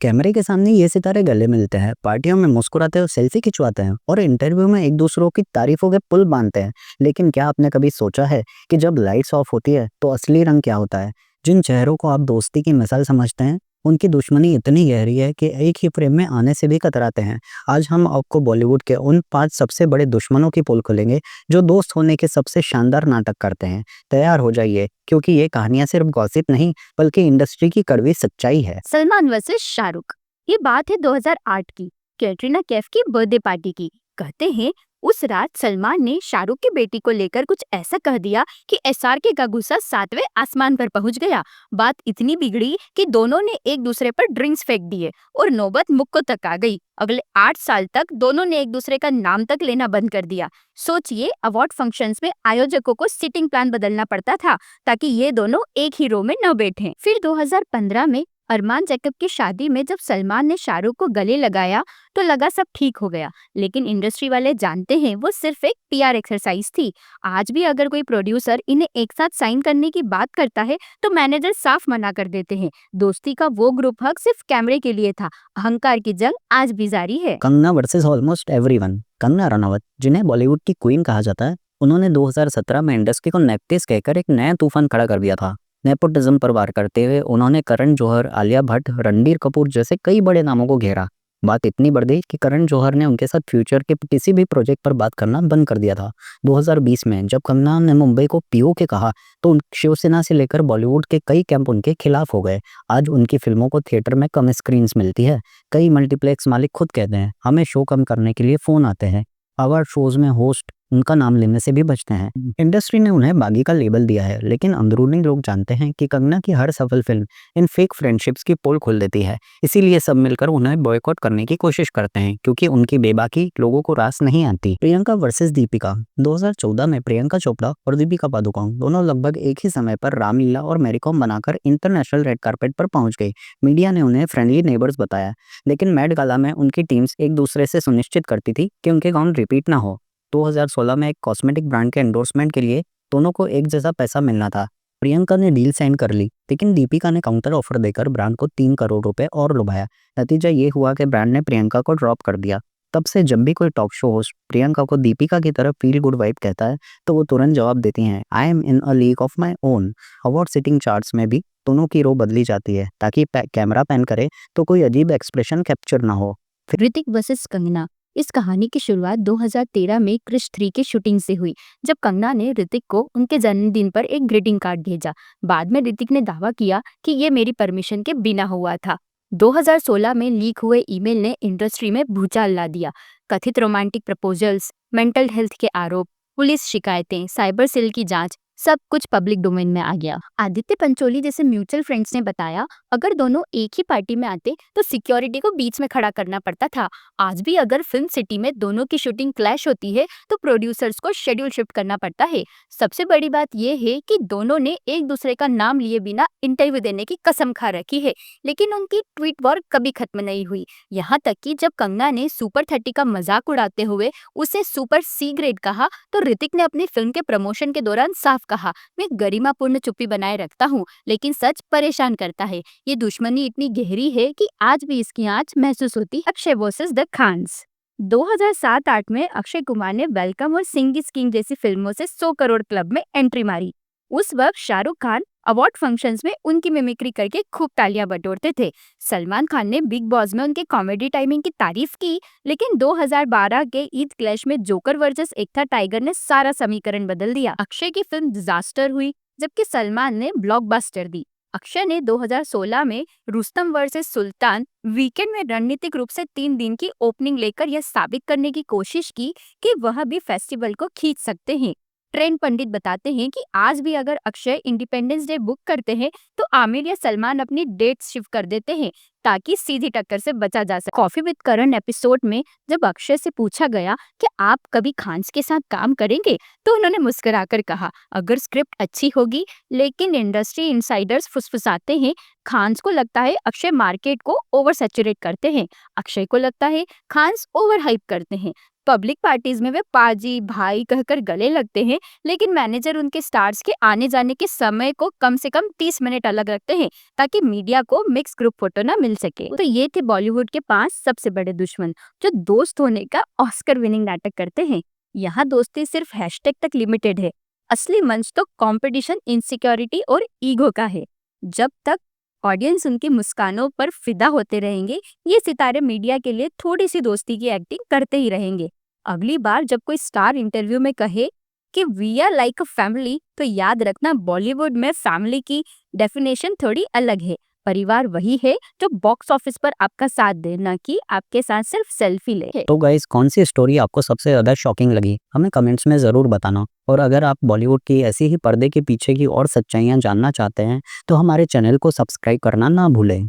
कैमरे के सामने ये सितारे गले मिलते हैं, पार्टियों में मुस्कुराते हुए सेल्फी खिंचवाते हैं और इंटरव्यू में एक दूसरों की तारीफों के पुल बांधते हैं। लेकिन क्या आपने कभी सोचा है कि जब लाइट्स ऑफ होती है तो असली रंग क्या होता है? जिन चेहरों को आप दोस्ती की मिसाल समझते हैं, उनकी दुश्मनी इतनी गहरी है कि एक ही फ्रेम में आने से भी कतराते हैं। आज हम आपको बॉलीवुड के उन 5 सबसे बड़े दुश्मनों की पोल खोलेंगे जो दोस्त होने के सबसे शानदार नाटक करते हैं। तैयार हो जाइए, क्योंकि ये कहानियां सिर्फ गॉसिप नहीं बल्कि इंडस्ट्री की कड़वी सच्चाई है। सलमान वर्सेस शाहरुख। ये बात है 2008 की, कैटरीना कैफ की बर्थडे पार्टी की। कहते हैं उस रात सलमान ने शाहरुख की बेटी को लेकर कुछ ऐसा कह दिया कि एसआरके का गुस्सा 7वें आसमान पर पहुंच गया। बात इतनी बिगड़ी कि दोनों ने एक दूसरे पर ड्रिंक्स फेंक दिए और नौबत मुक्को तक आ गई। अगले 8 साल तक दोनों ने एक दूसरे का नाम तक लेना बंद कर दिया। सोचिए, अवार्ड फंक्शंस में आयोजकों को सिटिंग प्लान बदलना पड़ता था ताकि ये दोनों एक ही रो में न बैठें। फिर 2015 में अरमान जैकब की शादी में जब सलमान ने शाहरुख को गले लगाया तो लगा सब ठीक हो गया, लेकिन इंडस्ट्री वाले जानते हैं वो सिर्फ एक पीआर एक्सरसाइज थी। आज भी अगर कोई प्रोड्यूसर इन्हें एक साथ साइन करने की बात करता है तो मैनेजर साफ मना कर देते हैं। दोस्ती का वो ग्रुप हक सिर्फ कैमरे के लिए था। अहंकार की जंग आज भी जारी है। Kangana versus almost everyone. Kangana Ranaut, जिन्हें बॉलीवुड की क्वीन कहा जाता है, उन्होंने 2017 में इंडस्ट्री को नेपोटिज्म कहकर एक नया तूफान खड़ा कर दिया था। नेपोटिज्म पर वार करते हुए उन्होंने करण जौहर, आलिया भट्ट, रणबीर कपूर जैसे कई बड़े नामों को घेरा। बात इतनी बढ़ गई कि करण जौहर ने उनके साथ फ्यूचर के किसी भी प्रोजेक्ट पर बात करना बंद कर दिया था। 2020 में जब कंगना ने मुंबई को पीओके कहा तो शिवसेना से लेकर बॉलीवुड के कई कैंप उनके खिलाफ हो गए। आज उनकी फिल्मों को थिएटर में कम स्क्रीन्स मिलती है। कई मल्टीप्लेक्स मालिक खुद कहते हैं हमें शो कम करने के लिए फोन आते हैं। अवार्ड शोज में होस्ट उनका नाम लेने से भी बचते हैं। इंडस्ट्री ने उन्हें बागी का लेबल दिया है, लेकिन अंदरूनी लोग जानते हैं कि कंगना की हर सफल फिल्म इन फेक फ्रेंडशिप्स की पोल खोल देती है। इसीलिए सब मिलकर उन्हें बॉयकॉट करने की कोशिश करते हैं, क्योंकि उनकी बेबाकी लोगों को रास नहीं आती। प्रियंका वर्सेस दीपिका। 2014 में प्रियंका चोपड़ा और दीपिका पादुकोण दोनों लगभग एक ही समय पर रामलीला और मैरीकॉम बनाकर इंटरनेशनल रेड कार्पेट पर पहुंच गई। मीडिया ने उन्हें फ्रेंडली नेबर्स बताया, लेकिन मेट गाला में उनकी टीम्स एक दूसरे से सुनिश्चित करती थी कि उनके गाउन रिपीट ना हो। 2016 में एक कॉस्मेटिक ब्रांड के एंडोर्समेंट के लिए दोनों को एक जैसा पैसा मिलना था। प्रियंका ने डील साइन कर ली, लेकिन दीपिका ने काउंटर ऑफर देकर ब्रांड को 3 करोड़ रुपए और लुभाया। नतीजा ये हुआ कि ब्रांड ने प्रियंका को ड्रॉप कर दिया। तब से जब भी कोई टॉक शो होस्ट प्रियंका को दीपिका की तरफ फील गुड वाइब कहता है तो वो तुरंत जवाब देती हैं, I am in a league of my own. Award sitting charts में भी दोनों की रो बदली जाती है ताकि कैमरा पैन करे तो कोई अजीब एक्सप्रेशन कैप्चर ना हो। ऋतिक वर्सेस कंगना। इस कहानी की शुरुआत 2013 में क्रिश 3 की शूटिंग से हुई, जब कंगना ने ऋतिक को उनके जन्मदिन पर एक ग्रीटिंग कार्ड भेजा। बाद में ऋतिक ने दावा किया कि ये मेरी परमिशन के बिना हुआ था। 2016 में लीक हुए ईमेल ने इंडस्ट्री में भूचाल ला दिया। कथित रोमांटिक प्रपोजल्स, मेंटल हेल्थ के आरोप, पुलिस शिकायतें, साइबर सेल की जांच, सब कुछ पब्लिक डोमेन में आ गया। आदित्य पंचोली जैसे म्यूचुअल फ्रेंड्स ने बताया, अगर दोनों एक ही पार्टी में आते तो सिक्योरिटी को बीच में खड़ा करना पड़ता था। आज भी अगर फिल्म सिटी में दोनों की शूटिंग क्लैश होती है तो प्रोड्यूसर्स को शेड्यूल शिफ्ट करना पड़ता है। सबसे बड़ी बात यह है कि दोनों ने एक दूसरे का नाम लिए बिना इंटरव्यू देने की कसम खा रखी है, लेकिन उनकी ट्वीट वॉर कभी खत्म नहीं हुई। यहाँ तक कि जब कंगना ने सुपर 30 का मजाक उड़ाते हुए उसे सुपर सी ग्रेड कहा तो ऋतिक ने अपनी फिल्म के प्रमोशन के दौरान साफ कहा, मैं गरिमापूर्ण चुप्पी बनाए रखता हूँ, लेकिन सच परेशान करता है। ये दुश्मनी इतनी गहरी है कि आज भी इसकी आंच महसूस होती। Akshay versus the Khans. 2007-8 में अक्षय कुमार ने वेलकम और सिंह इज किंग जैसी फिल्मों से 100 करोड़ क्लब में एंट्री मारी। उस वक्त शाहरुख खान अवार्ड फंक्शंस में उनकी मिमिक्री करके खूब तालियां बटोरते थे। सलमान खान ने बिग बॉस में उनके कॉमेडी टाइमिंग की तारीफ की, लेकिन 2012 के ईद क्लैश में जोकर वर्सेस एकता टाइगर ने सारा समीकरण बदल दिया। अक्षय की फिल्म डिजास्टर हुई, जबकि सलमान ने ब्लॉकबस्टर दी। अक्षय ने 2016 में रुस्तम वर्सेस सुल्तान वीकेंड में रणनीतिक रूप से 3 दिन की ओपनिंग लेकर यह साबित करने की कोशिश की कि वह भी फेस्टिवल को खींच सकते हैं। ट्रेंड पंडित बताते हैं कि आज भी अगर अक्षय इंडिपेंडेंस डे बुक करते हैं तो आमिर या सलमान अपनी डेट शिफ्ट कर देते हैं ताकि सीधी टक्कर से बचा जा सके। कॉफी विद करण एपिसोड में जब अक्षय से पूछा गया कि आप कभी खान्स के साथ काम करेंगे तो उन्होंने मुस्कुराकर कहा, अगर स्क्रिप्ट अच्छी होगी। लेकिन इंडस्ट्री इनसाइडर्स फुसफुसाते हैं, खान्स को लगता है अक्षय मार्केट को ओवर सैचुरेट करते हैं, अक्षय को लगता है खान्स ओवर हाइप करते हैं। पब्लिक पार्टीज में वे पाजी भाई कहकर गले लगते हैं, लेकिन मैनेजर उनके स्टार्स के आने जाने के समय को कम से कम 30 मिनट अलग रखते हैं ताकि मीडिया को मिक्स ग्रुप फोटो न मिल मिल सके। तो ये थे बॉलीवुड के 5 सबसे बड़े दुश्मन जो दोस्त होने का ऑस्कर विनिंग नाटक करते हैं। यहाँ दोस्ती सिर्फ हैशटैग तक लिमिटेड है, असली मंच तो कंपटीशन, इनसिक्योरिटी और ईगो का है। जब तक ऑडियंस उनकी मुस्कानों पर फिदा होते रहेंगे, ये सितारे मीडिया के लिए थोड़ी सी दोस्ती की एक्टिंग करते ही रहेंगे। अगली बार जब कोई स्टार इंटरव्यू में कहे कि we are like a family, तो याद रखना बॉलीवुड में फैमिली की डेफिनेशन थोड़ी अलग है। परिवार वही है जो बॉक्स ऑफिस पर आपका साथ दे, न कि आपके साथ सिर्फ सेल्फी ले। तो गाइस, कौन सी स्टोरी आपको सबसे ज़्यादा शॉकिंग लगी, हमें कमेंट्स में ज़रूर बताना। और अगर आप बॉलीवुड की ऐसी ही पर्दे के पीछे की और सच्चाइयाँ जानना चाहते हैं तो हमारे चैनल को सब्सक्राइब करना ना भूलें।